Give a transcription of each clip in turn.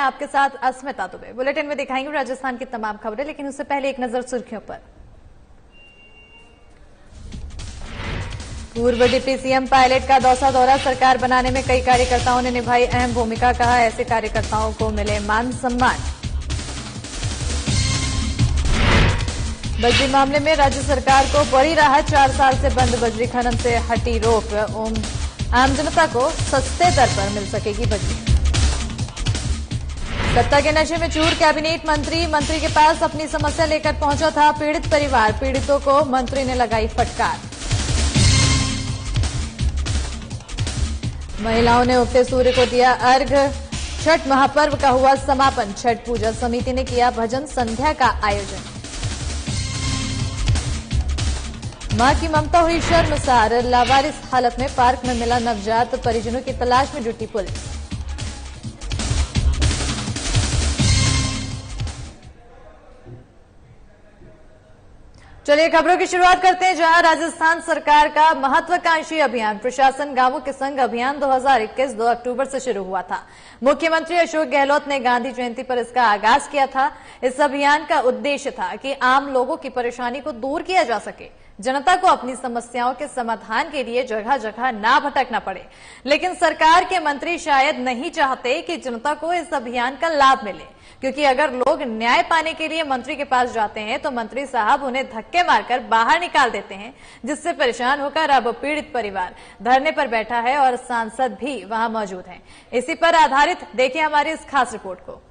आपके साथ अस्मिता दुबे। बुलेटिन में दिखाएंगे राजस्थान की तमाम खबरें, लेकिन उससे पहले एक नजर सुर्खियों पर। पूर्व डिप्टी सीएम पायलट का दौसा दौरा, सरकार बनाने में कई कार्यकर्ताओं ने निभाई अहम भूमिका, कहा ऐसे कार्यकर्ताओं को मिले मान सम्मान। बजरी मामले में राज्य सरकार को बड़ी राहत, 4 साल से बंद बजरी खनन से हटी रोक, आम जनता को सस्ते दर पर मिल सकेगी बजरी। सत्ता के नशे में चूर, कैबिनेट मंत्री के पास अपनी समस्या लेकर पहुंचा था पीड़ित परिवार, पीड़ितों को मंत्री ने लगाई फटकार। महिलाओं ने उगते सूर्य को दिया अर्घ्य, छठ महापर्व का हुआ समापन, छठ पूजा समिति ने किया भजन संध्या का आयोजन। मां की ममता हुई शर्मसार, लावारिस हालत में पार्क में मिला नवजात, परिजनों की तलाश में जुटी पुलिस। चलिए खबरों की शुरुआत करते हैं, जहां राजस्थान सरकार का महत्वाकांक्षी अभियान प्रशासन गांवों के संग अभियान 2021 2 अक्टूबर से शुरू हुआ था। मुख्यमंत्री अशोक गहलोत ने गांधी जयंती पर इसका आगाज किया था। इस अभियान का उद्देश्य था कि आम लोगों की परेशानी को दूर किया जा सके, जनता को अपनी समस्याओं के समाधान के लिए जगह जगह ना भटकना पड़े। लेकिन सरकार के मंत्री शायद नहीं चाहते कि जनता को इस अभियान का लाभ मिले, क्योंकि अगर लोग न्याय पाने के लिए मंत्री के पास जाते हैं तो मंत्री साहब उन्हें धक्के मारकर बाहर निकाल देते हैं, जिससे परेशान होकर अब पीड़ित परिवार धरने पर बैठा है और सांसद भी वहां मौजूद हैं। इसी पर आधारित देखिए हमारी इस खास रिपोर्ट को।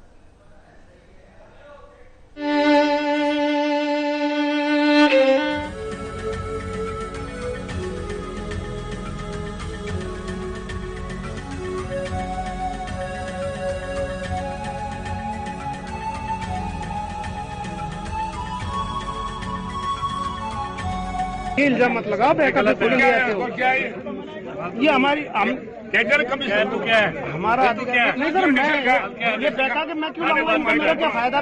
इल्जाम मत लगाओ, ये हमारी कमीशन तो क्या है हमारा नहीं सर, मैं ये बैठा कि मैं क्यों लाऊंगा, मेरा क्या फायदा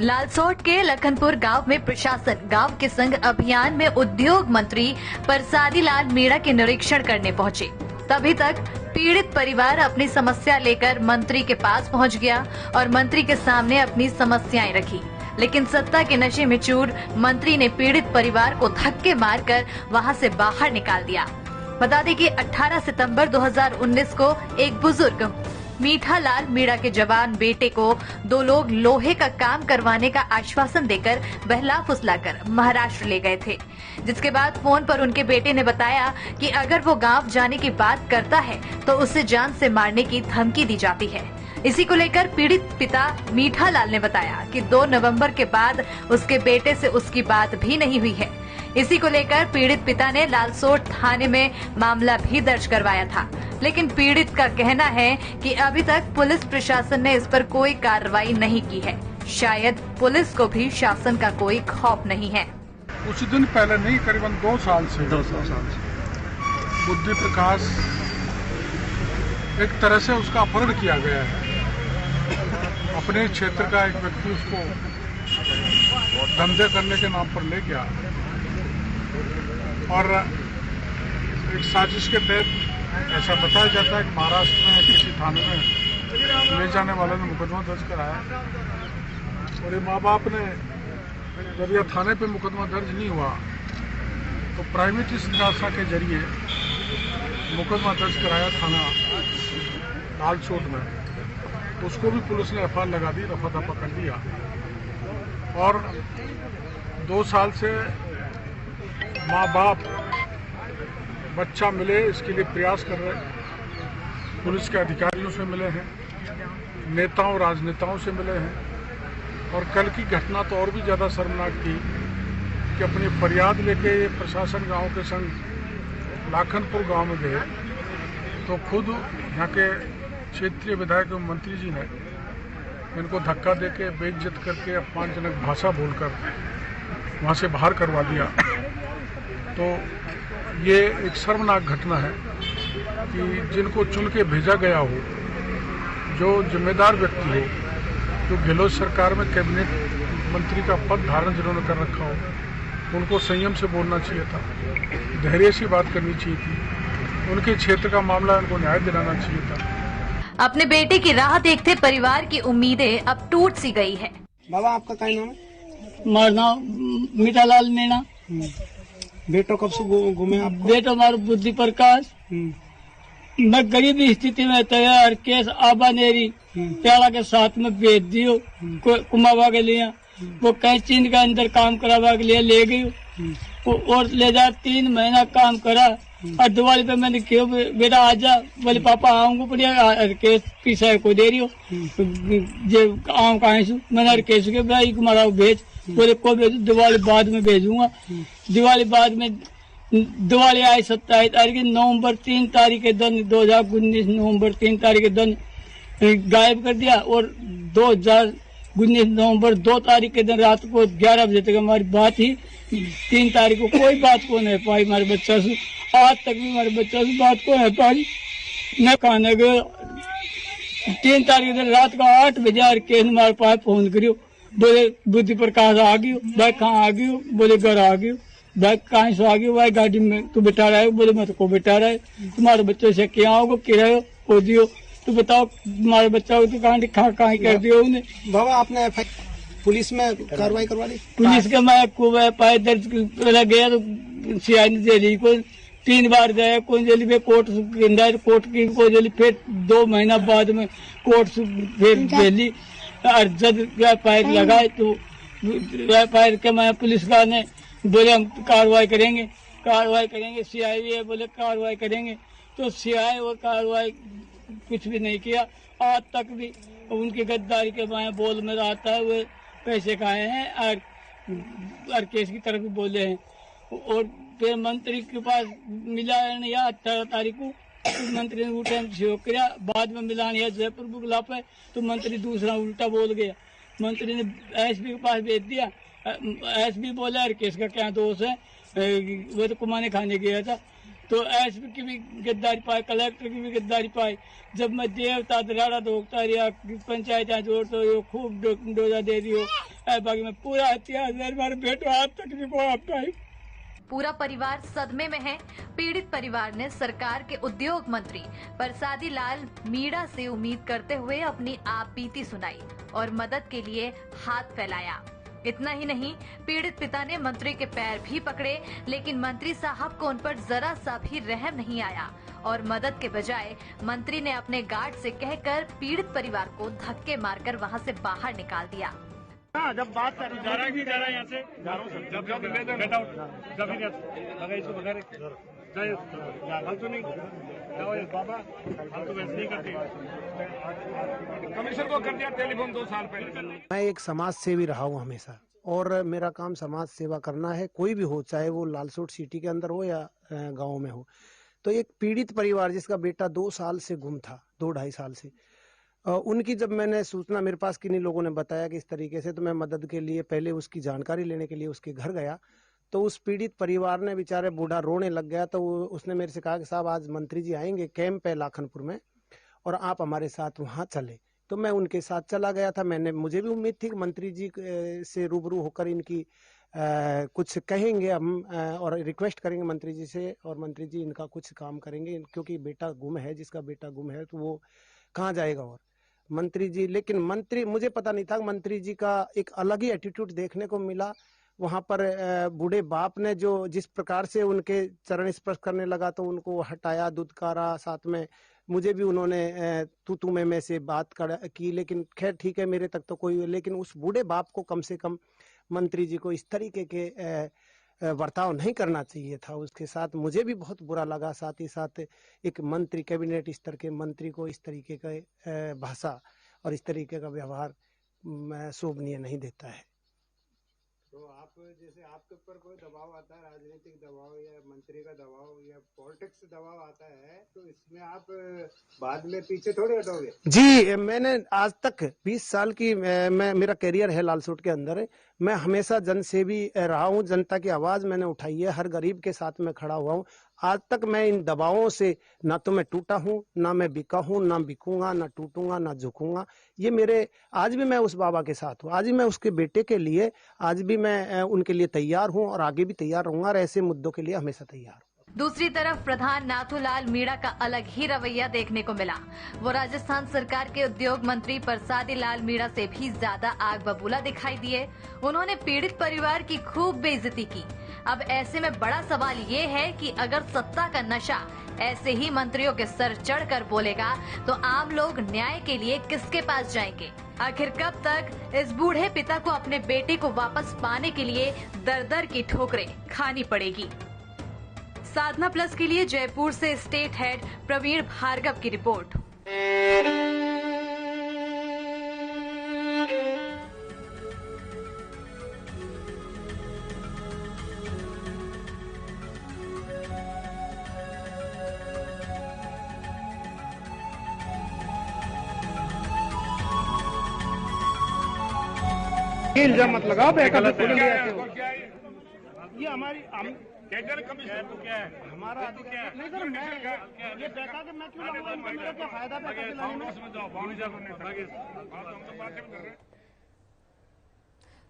लालसोट के लखनपुर गांव में प्रशासन गांव के संग अभियान में उद्योग मंत्री परसादी लाल मीणा के निरीक्षण करने पहुंचे। तभी तक पीड़ित परिवार अपनी समस्या लेकर मंत्री के पास पहुंच गया और मंत्री के सामने अपनी समस्याएं रखी। लेकिन सत्ता के नशे में चूर मंत्री ने पीड़ित परिवार को धक्के मारकर वहां से बाहर निकाल दिया। बता दें कि 18 सितंबर 2019 को एक बुजुर्ग मीठा लाल मीणा के जवान बेटे को 2 लोग लोहे का काम करवाने का आश्वासन देकर बहला फुसलाकर महाराष्ट्र ले गए थे, जिसके बाद फोन पर उनके बेटे ने बताया कि अगर वो गांव जाने की बात करता है तो उसे जान से मारने की धमकी दी जाती है। इसी को लेकर पीड़ित पिता मीठा लाल ने बताया कि 2 नवंबर के बाद उसके बेटे से उसकी बात भी नहीं हुई है। इसी को लेकर पीड़ित पिता ने लालसोट थाने में मामला भी दर्ज करवाया था, लेकिन पीड़ित का कहना है कि अभी तक पुलिस प्रशासन ने इस पर कोई कार्रवाई नहीं की है। शायद पुलिस को भी शासन का कोई खौफ नहीं है। कुछ दिन पहले नहीं, करीबन 2 साल से बुद्धि प्रकाश एक तरह से उसका अपहरण किया गया है। अपने क्षेत्र का एक व्यक्ति उसको धंधे करने के नाम पर ले गया और एक साजिश के तहत ऐसा बताया जाता है कि महाराष्ट्र में किसी थाने में ले जाने वाले ने मुकदमा दर्ज कराया और ये माँ बाप ने जब यह थाने पे मुकदमा दर्ज नहीं हुआ तो प्राइवेट इस्तेगासा के जरिए मुकदमा दर्ज कराया थाना लालसोट में। उसको भी पुलिस ने एफआईआर लगा दी, रफा दफा कर दिया और 2 साल से माँ बाप बच्चा मिले इसके लिए प्रयास कर रहे हैं। पुलिस के अधिकारियों से मिले हैं, नेताओं राजनेताओं से मिले हैं और कल की घटना तो और भी ज़्यादा शर्मनाक थी कि अपनी फरियाद लेके ये प्रशासन गांव के संग लाखनपुर गांव में गए तो खुद यहाँ के क्षेत्रीय विधायक एवं मंत्री जी ने इनको धक्का देके बेइज्जत करके अपमानजनक भाषा बोलकर वहाँ से बाहर करवा दिया। तो ये एक शर्मनाक घटना है कि जिनको चुन के भेजा गया हो, जो जिम्मेदार व्यक्ति हो, जो गहलोत सरकार में कैबिनेट मंत्री का पद धारण जिन्होंने कर रखा हो, उनको संयम से बोलना चाहिए था, धैर्य से बात करनी चाहिए थी। उनके क्षेत्र का मामला उनको न्याय दिलाना चाहिए था। अपने बेटे की राह देखते परिवार की उम्मीदें अब टूट सी गई है। बाबा आपका क्या नाम है? हमारा नाम मीठालाल मीणा। बेटो कब से घूमे आप? बेटो हमारा बुद्धि प्रकाश। मैं गरीब स्थिति में तैयार केस आबानेरी प्याला के साथ में भेज दियो कुमावा के लिए। वो कहीं चीन के अंदर काम करावा के लिए ले गई और ले जा 3 महीना काम करा और दिवाली पे मैंने क्यों बेटा आजा, बोले पापा आऊंगा बढ़िया केस पीसा को दे रही हो जे आऊँ कहीं से। मैंने केस के भाई तुम्हारा भेज, बोले को भेजू, दिवाली बाद में भेजूंगा। दिवाली बाद में दिवाली आई 27 तारीख नवंबर 3 तारीख के दिन 2019 नवंबर 3 तारीख के दिन गायब कर दिया और 2019 नवंबर 2 तारीख के दिन रात को 11 बजे तक हमारी बात ही। 3 तारीख को कोई बात को नहीं पाई हमारे बच्चा से, आज तक भी हमारे बच्चा से बात को नहीं पाई। मैं खाने गए 3 तारीख के दिन रात को 8 बजे केस हमारे पास फोन करियो, बोले बुद्धि प्रकाश आ गई, भाई कहाँ आ गई, बोले घर आ गई, भाई कहाँ से आ गई, भाई गाड़ी में तू बिठा रहा है, बोले मैं तो को बिठा रहा है, तुम्हारे बच्चों से क्या आओगे किराए को दियो, तो बताओ तुम्हारे बच्चा को तो कहाँ कर दियो उन्हें। बाबा आपने पुलिस में कार्रवाई करवा दी? पुलिस के मैं को एफआईआर दर्ज गया तो सीआई ने जेली को 3 बार गया, कोई जेली में कोर्ट की कोई जेली, फिर 2 महीना बाद में कोर्ट फिर जेली। और जब एफआईआर लगाए तो एफआईआर के मैं पुलिस का ने बोले हम कार्रवाई करेंगे सीआई भी है, बोले कार्रवाई करेंगे, तो सीआई और कार्रवाई कुछ भी नहीं किया। आज तक भी उनकी गद्दारी के बाएं बोल में आता है, वे पैसे खाए हैं और केस की तरफ भी बोले हैं। और फिर मंत्री के पास मिला या 18 तारीख को मंत्री ने उठे सहयोग किया, बाद में मिला नहीं जयपुर बुगला पे, तो मंत्री दूसरा उल्टा बोल गया। मंत्री ने एसपी के पास भेज दिया, एसपी बोला यार केस का क्या दोष है, वो तो कुमाने खाने गया था। तो एसपी की भी गद्दारी पाई, कलेक्टर की भी गद्दारी पाई। जब मैं देवता दराड़ा दोगता रहा, पंचायत जोड़ता हो, खूब डोजा दे दी हो, बाकी मैं पूरा इतिहास हमारे बेटो आज तक भी को आप पाई। पूरा परिवार सदमे में है। पीड़ित परिवार ने सरकार के उद्योग मंत्री परसादी लाल मीणा से उम्मीद करते हुए अपनी आप बीती सुनाई और मदद के लिए हाथ फैलाया। इतना ही नहीं, पीड़ित पिता ने मंत्री के पैर भी पकड़े, लेकिन मंत्री साहब को उन पर जरा सा भी रहम नहीं आया और मदद के बजाय मंत्री ने अपने गार्ड से कहकर पीड़ित परिवार को धक्के मारकर वहां से बाहर निकाल दिया। जब बात कर जा रहा है यहाँ से जा रहा हूँ, जब निवेदन गेट आउट जब इसको बगैर फालतू नहीं बाबा, फालतू वैसे नहीं करते। कमिश्नर को कर दिया टेलीफोन 2 साल पहले। मैं एक समाज सेवी रहा हूँ हमेशा, और मेरा काम समाज सेवा करना है, कोई भी हो, चाहे वो लालसोट सिटी के अंदर हो या गाँव में हो। तो एक पीड़ित परिवार जिसका बेटा 2 साल से गुम था, 2-2.5 साल से, उनकी जब मैंने सूचना मेरे पास किन्हीं लोगों ने बताया कि इस तरीके से, तो मैं मदद के लिए पहले उसकी जानकारी लेने के लिए उसके घर गया। तो उस पीड़ित परिवार ने, बेचारे बूढ़ा रोने लग गया, तो उसने मेरे से कहा कि साहब आज मंत्री जी आएंगे कैंप है लाखनपुर में और आप हमारे साथ वहाँ चले। तो मैं उनके साथ चला गया था। मुझे भी उम्मीद थी कि मंत्री जी से रूबरू होकर इनकी कुछ कहेंगे हम और रिक्वेस्ट करेंगे मंत्री जी से, और मंत्री जी इनका कुछ काम करेंगे, क्योंकि बेटा गुम है, जिसका बेटा गुम है तो वो कहाँ जाएगा। और मंत्री जी, लेकिन मंत्री, मुझे पता नहीं था, मंत्री जी का एक अलग ही एटीट्यूड देखने को मिला वहां पर। बूढ़े बाप ने जो जिस प्रकार से उनके चरण स्पर्श करने लगा, तो उनको हटाया, दुदकारा, साथ में मुझे भी उन्होंने तू में से बात की। लेकिन खैर ठीक है, मेरे तक तो कोई, लेकिन उस बूढ़े बाप को कम से कम मंत्री जी को इस तरीके के बर्ताव नहीं करना चाहिए था उसके साथ। मुझे भी बहुत बुरा लगा। साथ ही साथ एक मंत्री, कैबिनेट स्तर के मंत्री को इस तरीके का भाषा और इस तरीके का व्यवहार शोभनीय नहीं देता है। तो आप जैसे आपके ऊपर कोई दबाव आता है, राजनीतिक दबाव या मंत्री का दबाव या पॉलिटिक्स दबाव आता है, तो इसमें आप बाद में पीछे थोड़ी हटोगे? जी, मैंने आज तक 20 साल की मेरा करियर है लालसोट के अंदर। मैं हमेशा जनसेवी रहा हूँ, जनता की आवाज मैंने उठाई है, हर गरीब के साथ में खड़ा हुआ हूँ। आज तक मैं इन दबावों से ना तो मैं टूटा हूँ, ना मैं बिका हूँ, ना बिकूंगा, ना टूटूंगा, ना झुकूंगा। ये मेरे, आज भी मैं उस बाबा के साथ हूँ, आज भी मैं उसके बेटे के लिए, आज भी मैं उनके लिए तैयार हूँ और आगे भी तैयार रहूंगा और ऐसे मुद्दों के लिए हमेशा तैयार हूँ। दूसरी तरफ प्रधान नाथूलाल मीणा का अलग ही रवैया देखने को मिला। वो राजस्थान सरकार के उद्योग मंत्री परसादी लाल मीणा से भी ज्यादा आग बबूला दिखाई दिए। उन्होंने पीड़ित परिवार की खूब बेइज्जती की। अब ऐसे में बड़ा सवाल ये है कि अगर सत्ता का नशा ऐसे ही मंत्रियों के सर चढ़कर बोलेगा तो आम लोग न्याय के लिए किसके पास जाएंगे? आखिर कब तक इस बूढ़े पिता को अपने बेटे को वापस पाने के लिए दर दर की ठोकरें खानी पड़ेगी? साधना प्लस के लिए जयपुर से स्टेट हेड प्रवीण भार्गव की रिपोर्ट। इल्जाम मत लगाओ, ये हमारी कमिश्नर को क्या है हमारा नहीं सर, मैं ये कहता कि मैं क्यों लगाऊंगा, मेरा क्या फायदा पैसा दिलाने में।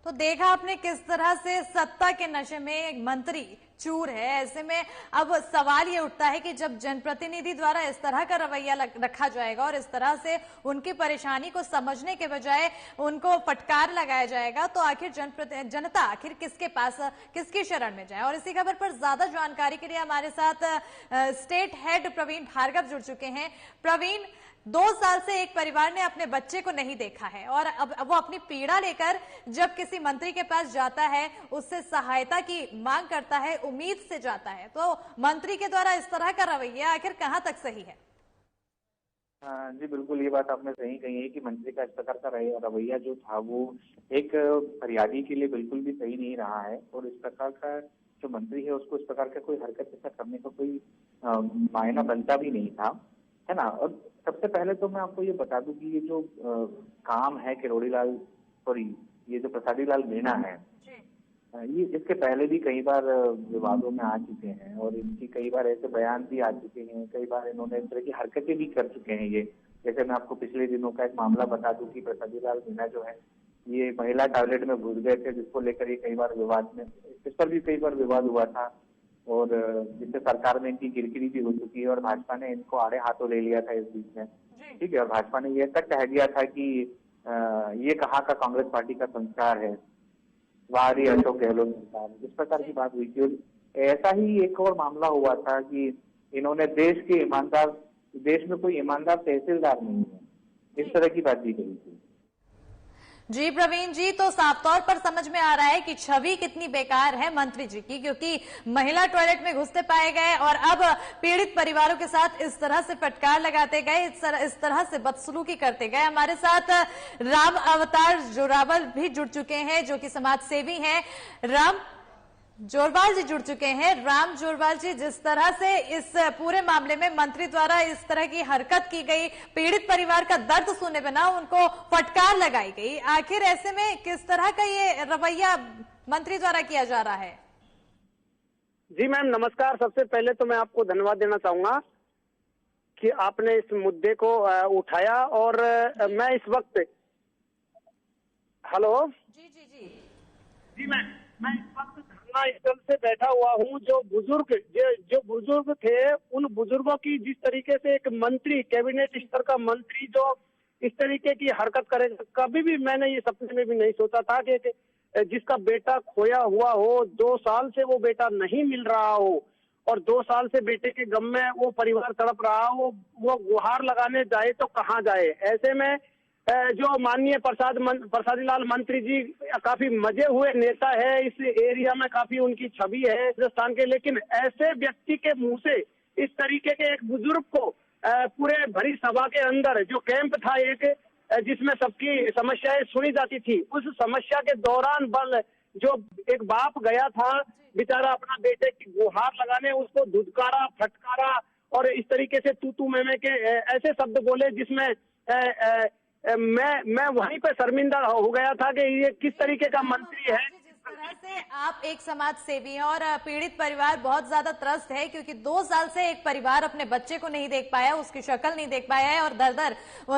तो देखा आपने किस तरह से सत्ता के नशे में एक मंत्री चूर है। ऐसे में अब सवाल ये उठता है कि जब जनप्रतिनिधि द्वारा इस तरह का रवैया रखा जाएगा और इस तरह से उनकी परेशानी को समझने के बजाय उनको फटकार लगाया जाएगा तो आखिर जनता आखिर किसके पास, किसकी शरण में जाए? और इसी खबर पर ज्यादा जानकारी के लिए हमारे साथ स्टेट हेड प्रवीण भार्गव जुड़ चुके हैं। प्रवीण, 2 साल से एक परिवार ने अपने बच्चे को नहीं देखा है और अब वो अपनी पीड़ा लेकर जब किसी मंत्री के पास जाता है, उससे सहायता की मांग करता है, उम्मीद से जाता है, तो मंत्री के द्वारा इस तरह का रवैया आखिर कहां तक सही है? जी बिल्कुल, ये बात आपने सही कही है कि मंत्री का इस प्रकार का रवैया जो था वो एक फरियादी के लिए बिल्कुल भी सही नहीं रहा है। और इस प्रकार का जो मंत्री है उसको इस प्रकार का कोई हरकत ऐसा करने का कोई मायना बनता भी नहीं था, है ना। और सबसे पहले तो मैं आपको ये बता दूं कि ये जो काम है ये जो प्रसादी लाल मीणा है, ये इसके पहले भी कई बार विवादों में आ चुके हैं और इनकी कई बार ऐसे बयान भी आ चुके हैं, कई बार इन्होंने इस तरह की हरकतें भी कर चुके हैं। ये जैसे मैं आपको पिछले दिनों का एक मामला बता दूं कि प्रसादी लाल मीणा जो है ये महिला टॉयलेट में घुस गए थे, जिसको लेकर ये कई बार विवाद में, इस पर भी कई बार विवाद हुआ था और जिससे सरकार में इनकी गिरगिरी भी हो चुकी है और भाजपा ने इनको आड़े हाथों ले लिया था इस बीच में, ठीक है। और भाजपा ने ये तक कह दिया था कि ये कहाँ का कांग्रेस पार्टी का संस्कार है, वारी अशोक गहलोत संस्कार, इस प्रकार की बात हुई थी। और ऐसा ही एक और मामला हुआ था कि इन्होंने देश में कोई ईमानदार तहसीलदार नहीं है, इस तरह की बात भी कही थी। जी प्रवीण जी, तो साफ तौर पर समझ में आ रहा है कि छवि कितनी बेकार है मंत्री जी की, क्योंकि महिला टॉयलेट में घुसते पाए गए और अब पीड़ित परिवारों के साथ इस तरह से फटकार लगाते गए, इस तरह से बदसलूकी करते गए। हमारे साथ राम अवतार जोरावल भी जुड़ चुके हैं जो कि समाज सेवी हैं। राम जोरवाल जी जुड़ चुके हैं। राम जोरवाल जी, जिस तरह से इस पूरे मामले में मंत्री द्वारा इस तरह की हरकत की गई, पीड़ित परिवार का दर्द सुने बिना उनको फटकार लगाई गई, आखिर ऐसे में किस तरह का ये रवैया मंत्री द्वारा किया जा रहा है? जी मैम नमस्कार। सबसे पहले तो मैं आपको धन्यवाद देना चाहूंगा कि आपने इस मुद्दे को उठाया और मैं इस वक्त हेलो जी मैं इस वक्त धरना स्थल से बैठा हुआ हूं। जो बुजुर्ग थे, उन बुजुर्गों की जिस तरीके से एक मंत्री, कैबिनेट स्तर का मंत्री जो इस तरीके की हरकत करेगा, कभी भी मैंने ये सपने में भी नहीं सोचा था कि जिसका बेटा खोया हुआ हो, 2 साल से वो बेटा नहीं मिल रहा हो और 2 साल से बेटे के गम में वो परिवार तड़प रहा हो, वो गुहार लगाने जाए तो कहाँ जाए। ऐसे में जो माननीय प्रसादी लाल मंत्री जी काफी मजे हुए नेता है, इस एरिया में काफी उनकी छवि है राजस्थान के, लेकिन ऐसे व्यक्ति के मुंह से इस तरीके के एक बुजुर्ग को पूरे भरी सभा के अंदर जो कैंप था एक, जिसमें सबकी समस्याएं सुनी जाती थी, उस समस्या के दौरान जो एक बाप गया था बेचारा अपना बेटे की गुहार लगाने, उसको धुतकारा, फटकारा और इस तरीके से तू मैं के ऐसे शब्द बोले जिसमें मैं वहीं पे शर्मिंदा हो गया था कि ये किस तरीके का मंत्री है। जिस तरह से आप एक समाज सेवी हैं और पीड़ित परिवार बहुत ज्यादा त्रस्त है, क्योंकि 2 साल से एक परिवार अपने बच्चे को नहीं देख पाया, उसकी शक्ल नहीं देख पाया है और दर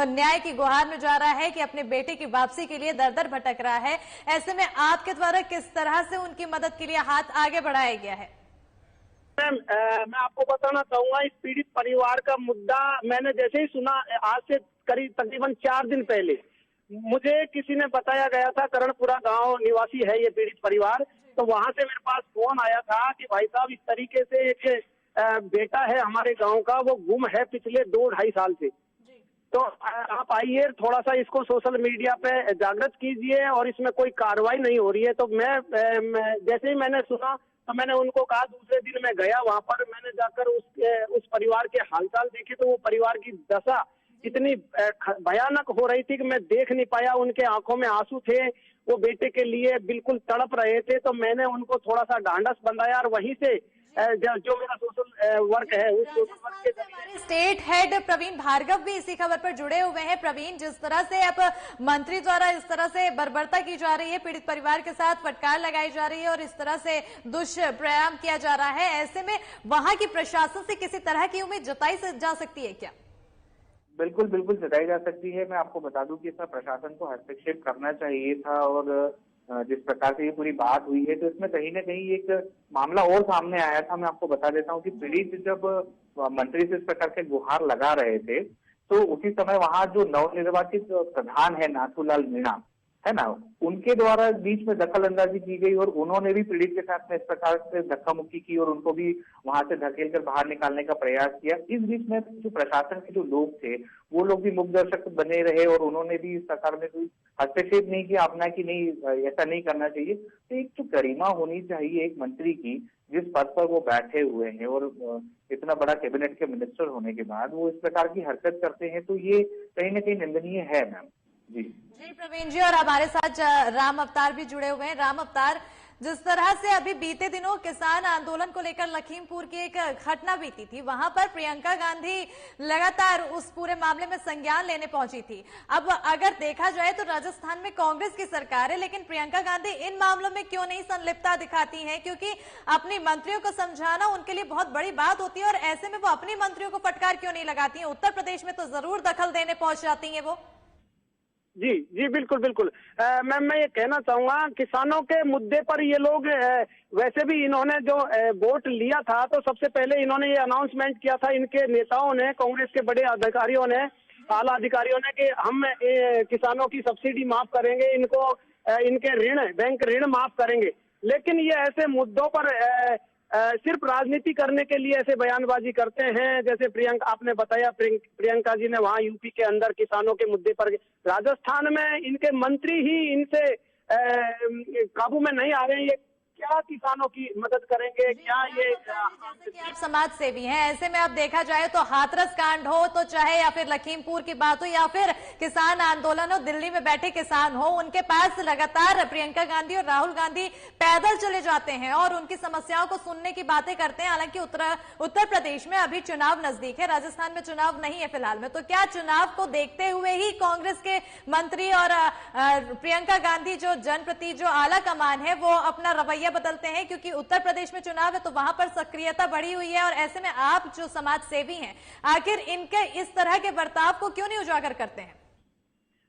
न्याय की गुहार में जा रहा है कि अपने बेटे की वापसी के लिए दर भटक रहा है। ऐसे में आपके द्वारा किस तरह से उनकी मदद के लिए हाथ आगे बढ़ाया गया है? मैम मैं आपको बताना चाहूंगा, इस पीड़ित परिवार का मुद्दा मैंने जैसे ही सुना, आज से करीब तकरीबन 4 दिन पहले मुझे किसी ने बताया गया था, करणपुरा गांव निवासी है ये पीड़ित परिवार, तो वहां से मेरे पास फोन आया था कि भाई साहब इस तरीके से एक बेटा है हमारे गांव का, वो गुम है पिछले 2-2.5 साल से। तो आप आइए, थोड़ा सा इसको सोशल मीडिया पे जागृत कीजिए, और इसमें कोई कार्रवाई नहीं हो रही है। तो मैं जैसे ही मैंने सुना तो मैंने उनको कहा, दूसरे दिन मैं गया वहां पर, मैंने जाकर उस परिवार के हालचाल देखे तो वो परिवार की दशा इतनी भयानक हो रही थी कि मैं देख नहीं पाया। उनके आंखों में आंसू थे, वो बेटे के लिए बिल्कुल तड़प रहे थे। तो मैंने उनको थोड़ा सा ढांढस बंधाया, और वहीं से जो मेरा सोशल वर्क है उस सोशल वर्क के हमारे स्टेट हेड प्रवीण भार्गव भी इसी खबर पर जुड़े हुए हैं। प्रवीण, जिस तरह से अब मंत्री द्वारा इस तरह से बर्बरता की जा रही है, पीड़ित परिवार के साथ फटकार लगाई जा रही है और इस तरह से दुष्प्रयाम किया जा रहा है, ऐसे में वहां की प्रशासन से किसी तरह की उम्मीद जताई जा सकती है क्या? बिल्कुल बिल्कुल जताई जा सकती है। मैं आपको बता दूं कि इसमें प्रशासन को हस्तक्षेप करना चाहिए था, और जिस प्रकार से ये पूरी बात हुई है तो इसमें कहीं ना कहीं एक मामला और सामने आया था। मैं आपको बता देता हूँ कि पीड़ित जब मंत्री से इस प्रकार के गुहार लगा रहे थे तो उसी समय वहां जो नवनिर्वाचित प्रधान है नाथूलाल मीणा है ना, उनके द्वारा बीच में दखल अंदाजी की गई, और उन्होंने भी पीड़ित के साथ में इस प्रकार से धक्का मुक्की की और उनको भी वहां से धकेल कर बाहर निकालने का प्रयास किया। इस बीच में जो प्रशासन के जो लोग थे वो लोग भी मुख्य दर्शक बने रहे, और उन्होंने भी इस प्रकार में कोई हस्तक्षेप नहीं किया अपना कि नहीं ऐसा नहीं करना चाहिए। तो एक जो गरिमा होनी चाहिए एक मंत्री की, जिस पद पर वो बैठे हुए हैं और इतना बड़ा कैबिनेट के मिनिस्टर होने के बाद वो इस प्रकार की हरकत करते हैं, तो ये कहीं ना कहीं निंदनीय है मैम। जी प्रवीण जी, और हमारे साथ राम अवतार भी जुड़े हुए हैं। राम अवतार, जिस तरह से अभी बीते दिनों किसान आंदोलन को लेकर लखीमपुर की एक घटना बीती थी, वहां पर प्रियंका गांधी लगातार उस पूरे मामले में संज्ञान लेने पहुंची थी। अब अगर देखा जाए तो राजस्थान में कांग्रेस की सरकार है, लेकिन प्रियंका गांधी इन मामलों में क्यों नहीं संलिप्तता दिखाती हैं? क्योंकि अपनी मंत्रियों को समझाना उनके लिए बहुत बड़ी बात होती है, और ऐसे में वो अपनी मंत्रियों को फटकार क्यों नहीं लगाती है? उत्तर प्रदेश में तो जरूर दखल देने पहुंच जाती है वो। जी जी बिल्कुल बिल्कुल। मैम मैं ये कहना चाहूंगा, किसानों के मुद्दे पर ये लोग वैसे भी इन्होंने जो वोट लिया था तो सबसे पहले इन्होंने ये अनाउंसमेंट किया था, इनके नेताओं ने, कांग्रेस के बड़े अधिकारियों ने, आला अधिकारियों ने, कि हम किसानों की सब्सिडी माफ करेंगे, इनको इनके ऋण, बैंक ऋण माफ करेंगे। लेकिन ये ऐसे मुद्दों पर सिर्फ राजनीति करने के लिए ऐसे बयानबाजी करते हैं। जैसे प्रियंका, आपने बताया प्रियंका जी ने वहां यूपी के अंदर किसानों के मुद्दे पर, राजस्थान में इनके मंत्री ही इनसे काबू में नहीं आ रहे हैं। ये क्या किसानों की मदद करेंगे? क्या ये जैसे कि आप समाज सेवी हैं, ऐसे में अब देखा जाए तो हाथरस कांड हो, तो चाहे या फिर लखीमपुर की बात हो या फिर किसान आंदोलन हो, दिल्ली में बैठे किसान हो, उनके पास लगातार प्रियंका गांधी और राहुल गांधी पैदल चले जाते हैं और उनकी समस्याओं को सुनने की बातें करते हैं। हालांकि उत्तर प्रदेश में अभी चुनाव नजदीक है, राजस्थान में चुनाव नहीं है फिलहाल में, तो क्या चुनाव को देखते हुए ही कांग्रेस के मंत्री और प्रियंका गांधी जो जनप्रति जो आला कमान है वो अपना रवैया बदलते हैं? क्योंकि उत्तर प्रदेश में चुनाव है तो वहां पर सक्रियता बढ़ी हुई है, और ऐसे में आप जो समाज सेवी हैं, आखिर इनके इस तरह के बर्ताव को क्यों नहीं उजागर करते हैं?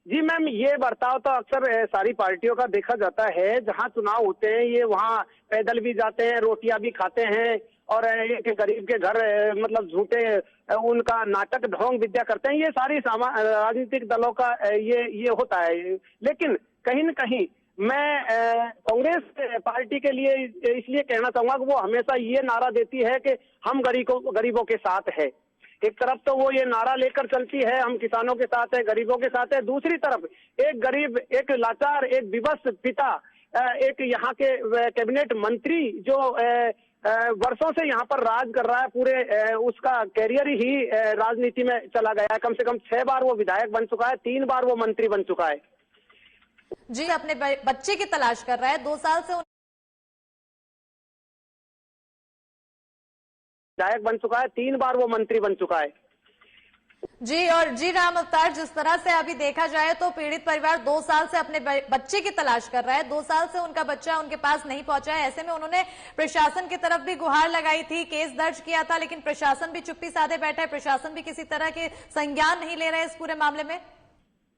जी मैम, ये बर्ताव तो अक्सर सारी पार्टियों का देखा जाता है। जहां चुनाव होते हैं ये वहां पैदल भी जाते हैं, रोटियां भी खाते हैं, और एक गरीब के घर मतलब झूठे उनका नाटक ढोंग विद्या करते हैं। ये सारी राजनीतिक दलों का ये होता है। लेकिन कहीं न कहीं मैं कांग्रेस पार्टी के लिए इसलिए कहना चाहूंगा कि वो हमेशा ये नारा देती है कि हम गरीबों के साथ है। एक तरफ तो वो ये नारा लेकर चलती है, हम किसानों के साथ है, गरीबों के साथ है। दूसरी तरफ एक गरीब, एक लाचार, एक विवश पिता, एक यहाँ के कैबिनेट मंत्री जो वर्षों से यहाँ पर राज कर रहा है, पूरे उसका कैरियर ही राजनीति में चला गया है। कम से कम 6 बार वो विधायक बन चुका है, 3 बार वो मंत्री बन चुका है। जी, अपने बच्चे की तलाश कर रहा है, 2 साल से विधायक बन चुका है, 3 बार वो मंत्री बन चुका है। जी, और जी राम अवतार, जिस तरह से अभी देखा जाए तो पीड़ित परिवार 2 साल से अपने बच्चे की तलाश कर रहा है, 2 साल से उनका बच्चा उनके पास नहीं पहुंचा है। ऐसे में उन्होंने प्रशासन की तरफ भी गुहार लगाई थी, केस दर्ज किया था, लेकिन प्रशासन भी चुप्पी साधे बैठा है, प्रशासन भी किसी तरह के संज्ञान नहीं ले रहे इस पूरे मामले में।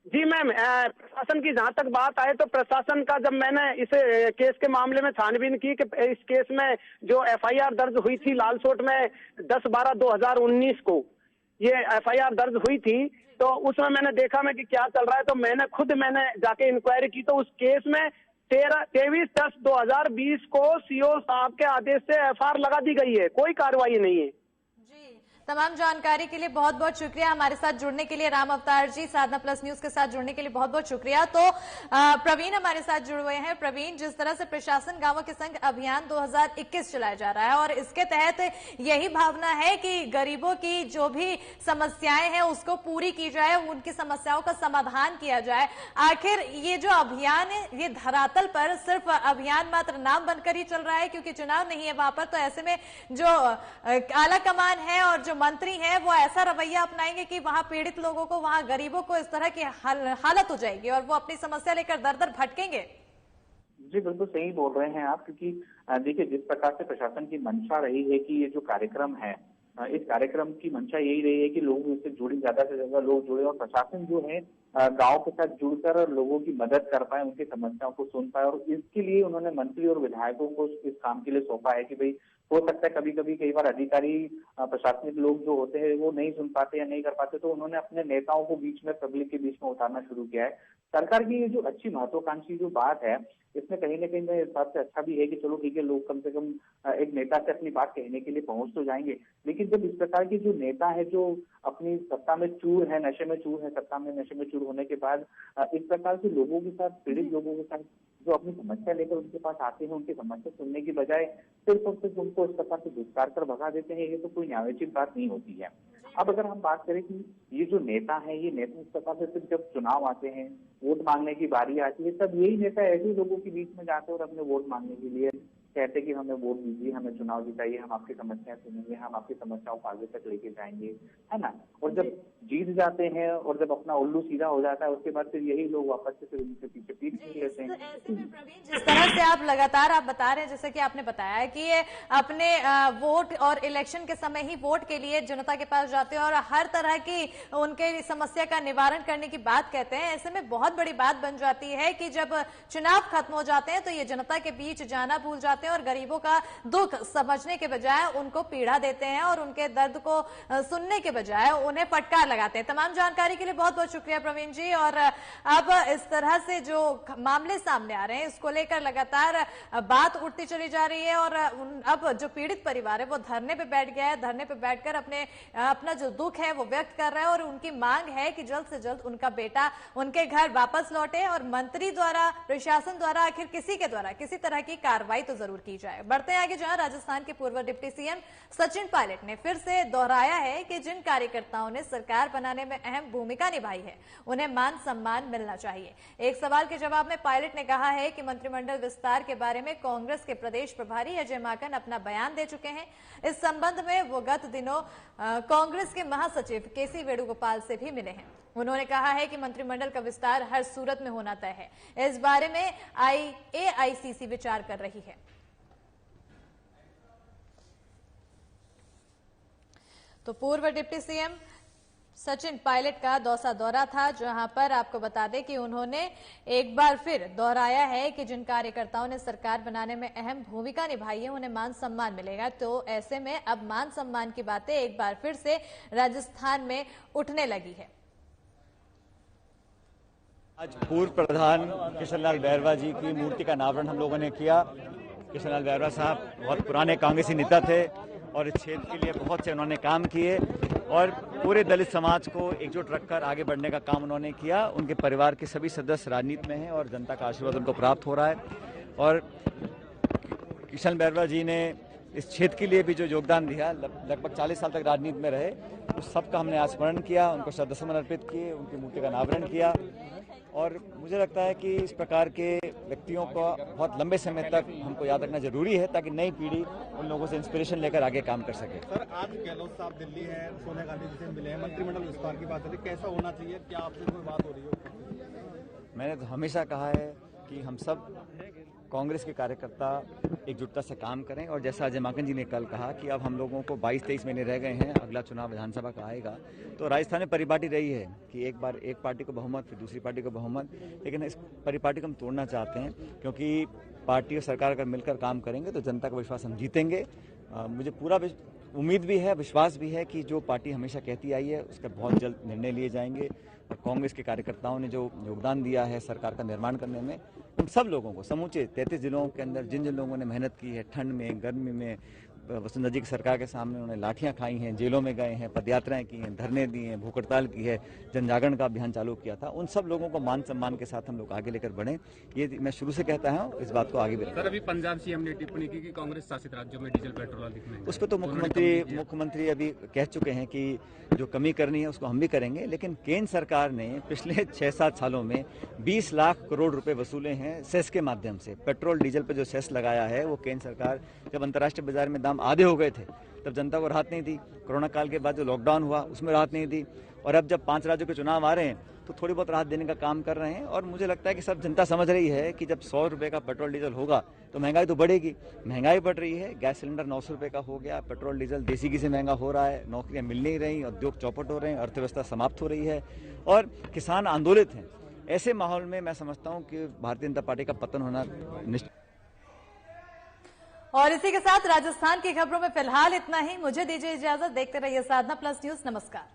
जी मैम, प्रशासन की जहां तक बात आए तो प्रशासन का, जब मैंने इस केस के मामले में छानबीन की कि इस केस में जो FIR दर्ज हुई थी लालसोट में 10/12/2019 को ये FIR दर्ज हुई थी, तो उसमें मैंने देखा मैं कि क्या चल रहा है, तो मैंने जाके इंक्वायरी की, तो उस केस में 23/10/2020 को CO साहब के आदेश से FIR लगा दी गई है, कोई कार्रवाई नहीं है। तमाम जानकारी के लिए बहुत बहुत शुक्रिया। हमारे साथ जुड़ने के लिए राम अवतार जी, साधना प्लस न्यूज के साथ जुड़ने के लिए बहुत बहुत शुक्रिया। तो प्रवीण हमारे साथ जुड़े हुए हैं। प्रवीण, जिस तरह से प्रशासन गांवों के संग अभियान 2021 चलाया जा रहा है और इसके तहत यही भावना है कि गरीबों की जो भी समस्याएं हैं उसको पूरी की जाए, उनकी समस्याओं का समाधान किया जाए, आखिर ये जो अभियान है ये धरातल पर सिर्फ अभियान मात्र नाम बनकर ही चल रहा है, क्योंकि चुनाव नहीं है वहां पर, तो ऐसे में जो आला कमान है और जो मंत्री हैं वो ऐसा रवैया अपनाएंगे कि वहां पीड़ित लोगों को, वहां गरीबों को इस तरह की हालत हो जाएगी और वो अपनी समस्या लेकर दर दर भटकेंगे। जी बिल्कुल सही बोल रहे हैं आप, क्योंकि देखिए जिस प्रकार से प्रशासन की मंशा रही है कि ये जो कार्यक्रम है, इस कार्यक्रम की मंशा यही रही है कि लोग इससे जुड़े, ज्यादा से ज्यादा लोग जुड़े और प्रशासन जो है गांव के साथ जुड़कर लोगों की मदद कर पाए, उनकी समस्याओं को सुन पाए। और इसके लिए उन्होंने मंत्री और विधायकों को इस काम के लिए सौंपा है कि भाई हो सकता है कई बार अधिकारी, प्रशासनिक लोग जो होते हैं वो नहीं सुन पाते या नहीं कर पाते, तो उन्होंने अपने नेताओं को बीच में, पब्लिक के बीच में उतारना शुरू किया है। सरकार की ये जो अच्छी महत्वाकांक्षी जो बात है, इसमें कहीं ना कहीं मेरे हिसाब से अच्छा भी है कि चलो ठीक है, लोग कम से कम एक नेता से अपनी बात कहने के लिए पहुंच तो जाएंगे। लेकिन जब इस प्रकार के जो नेता है जो अपनी सत्ता में चूर है, नशे में चूर है, सत्ता में नशे में चूर होने के बाद इस प्रकार से लोगों के साथ, पीड़ित लोगों के साथ जो अपनी समस्या लेकर उनके पास आते हैं, उनकी समस्या सुनने की बजाय सिर्फ और सिर्फ उनको इस प्रकार से दुष्कार कर भगा देते हैं, ये तो कोई न्यायोचित बात नहीं होती है। अब अगर हम बात करें कि ये जो नेता है, ये नेता इस प्रकार से सिर्फ जब चुनाव आते हैं, वोट मांगने की बारी आती है, तब यही नेता ऐसे लोगों के बीच में जाते हैं और अपने वोट मांगने के लिए कहते कि हमें वोट दीजिए, हमें चुनाव जिताइए, हम आपकी समस्याएं सुनेंगे, हम आपकी समस्याओं को आगे तक लेके जाएंगे, है ना। और जब जीत जाते हैं और जब अपना उल्लू सीधा हो जाता है, उसके बाद फिर यही लोग वापस से फिर उनके पीछे पीठ खींच लेते हैं। जिस तरह से आप लगातार आप बता रहे हैं, जैसे कि आपने बताया कि ये अपने वोट और इलेक्शन के समय ही वोट के लिए जनता के पास जाते हैं और हर तरह की उनके समस्या का निवारण करने की बात कहते हैं। ऐसे में बहुत बड़ी बात बन जाती है कि जब चुनाव खत्म हो जाते हैं तो ये जनता के बीच जाना भूल जाते हैं और गरीबों का दुख समझने के बजाय उनको पीड़ा देते हैं और उनके दर्द को सुनने के बजाय उन्हें फटकार लगाते हैं। तमाम जानकारी के लिए बहुत बहुत शुक्रिया प्रवीण जी। और अब इस तरह से जो मामले सामने आ रहे हैं, इसको लेकर लगातार बात उठती चली जा रही है और अब जो पीड़ित परिवार है वो धरने पे बैठ गया है। धरने पे बैठकर अपना जो दुख है वो व्यक्त कर रहा है और उनकी मांग है कि जल्द से जल्द उनका बेटा उनके घर वापस लौटे और मंत्री द्वारा, प्रशासन द्वारा, आखिर किसी के द्वारा किसी तरह की कार्रवाई तो जरूर की जाए। बढ़ते हैं आगे, जहां राजस्थान के पूर्व डिप्टी सीएम सचिन पायलट ने फिर से दोहराया है कि जिन कार्यकर्ताओं ने सरकार बनाने में अहम भूमिका निभाई है उन्हें मान सम्मान मिलना चाहिए। एक सवाल के जवाब में पायलट ने कहा है कि मंत्रिमंडल विस्तार के बारे में कांग्रेस के प्रदेश प्रभारी अजय माकन अपना बयान दे चुके हैं। इस संबंध में वो गत दिनों कांग्रेस के महासचिव केसी वेणुगोपाल से भी मिले हैं। उन्होंने कहा है कि मंत्रिमंडल का विस्तार हर सूरत में होना तय है। इस बारे में AICC विचार कर रही है। तो पूर्व डिप्टी सीएम सचिन पायलट का दौसा दौरा था, जहां पर आपको बता दें कि उन्होंने एक बार फिर दोहराया है कि जिन कार्यकर्ताओं ने सरकार बनाने में अहम भूमिका निभाई है उन्हें मान सम्मान मिलेगा। तो ऐसे में अब मान सम्मान की बातें एक बार फिर से राजस्थान में उठने लगी है। आज पूर्व प्रधान किशनलाल बैरवा जी की मूर्ति का अनावरण हम लोगों ने किया। किशनलाल बैरवा साहब बहुत पुराने कांग्रेसी नेता थे और इस क्षेत्र के लिए बहुत से उन्होंने काम किए और पूरे दलित समाज को एकजुट रखकर आगे बढ़ने का काम उन्होंने किया। उनके परिवार के सभी सदस्य राजनीति में हैं और जनता का आशीर्वाद उनको प्राप्त हो रहा है। और किशन बैरवा जी ने इस क्षेत्र के लिए भी जो योगदान दिया, लगभग 40 साल तक राजनीति में रहे, उस सब का हमने आज स्मरण किया, उनको श्रद्धासुमन अर्पित किए, उनकी मूर्ति का अनावरण किया। और मुझे लगता है कि इस प्रकार के व्यक्तियों को बहुत लंबे समय तक हमको याद रखना जरूरी है ताकि नई पीढ़ी उन लोगों से इंस्पिरेशन लेकर आगे काम कर सके। सर, आज गहलोत साहब दिल्ली है, सोनिया गांधी जी से मिले हैं, मंत्रिमंडल विस्तार की बात हो रही है, कैसा होना चाहिए, क्या आपसे कोई बात हो रही हो? मैंने तो हमेशा कहा है कि हम सब कांग्रेस के कार्यकर्ता एकजुटता से काम करें और जैसा अजय माकन जी ने कल कहा कि अब हम लोगों को 22-23 महीने रह गए हैं, अगला चुनाव विधानसभा का आएगा, तो राजस्थान में परिपाटी रही है कि एक बार एक पार्टी को बहुमत, फिर दूसरी पार्टी को बहुमत, लेकिन इस परिपाटी को हम तोड़ना चाहते हैं क्योंकि पार्टी और सरकार अगर मिलकर काम करेंगे तो जनता का विश्वास हम जीतेंगे। मुझे पूरा उम्मीद भी है, विश्वास भी है कि जो पार्टी हमेशा कहती आई है उसका बहुत जल्द निर्णय लिए जाएंगे और कांग्रेस के कार्यकर्ताओं ने जो योगदान दिया है सरकार का निर्माण करने में, उन सब लोगों को, समूचे 33 जिलों के अंदर जिन जिन लोगों ने मेहनत की है, ठंड में, गर्मी में, वसुंधरा जी की सरकार के सामने उन्होंने लाठियां खाई हैं, जेलों में गए हैं, पदयात्राएं की हैं, धरने दिए हैं, भूख हड़ताल की है, जन जागरण का अभियान चालू किया था, उन सब लोगों को मान सम्मान के साथ हम लोग आगे लेकर बढ़ें, ये मैं शुरू से कहता हूं, इस बात को आगे भी रखें। सर, अभी पंजाब सीएम ने टिप्पणी की कि कांग्रेस शासित राज्यों में डीजल पेट्रोल दिखने, उस पर तो मुख्यमंत्री अभी कह चुके हैं कि जो कमी करनी है उसको हम भी करेंगे, लेकिन केंद्र सरकार ने पिछले 6-7 सालों में 20 लाख करोड़ रुपए वसूले हैं सेस के माध्यम से। पेट्रोल डीजल पर जो सेस लगाया है वो केंद्र सरकार, जब अंतर्राष्ट्रीय बाजार में दाम आधे हो गए थे तब जनता को राहत नहीं थी, कोरोना काल के बाद जो लॉकडाउन हुआ उसमें राहत नहीं थी, और अब जब 5 राज्यों के चुनाव आ रहे हैं तो थोड़ी बहुत राहत देने का काम कर रहे हैं। और मुझे लगता है कि सब जनता समझ रही है कि जब 100 रुपये का पेट्रोल डीजल होगा तो महंगाई तो बढ़ेगी, महंगाई बढ़ रही है, गैस सिलेंडर 900 रुपये का हो गया, पेट्रोल डीजल देसी घी से महंगा हो रहा है, नौकरियां मिल नहीं रही, उद्योग चौपट हो रहे हैं, अर्थव्यवस्था समाप्त हो रही है और किसान आंदोलित हैं। ऐसे माहौल में मैं समझता हूं कि भारतीय जनता पार्टी का पतन होना निश्चित। और इसी के साथ राजस्थान की खबरों में फिलहाल इतना ही। मुझे दीजिए इजाजत, देखते रहिए साधना प्लस न्यूज। नमस्कार।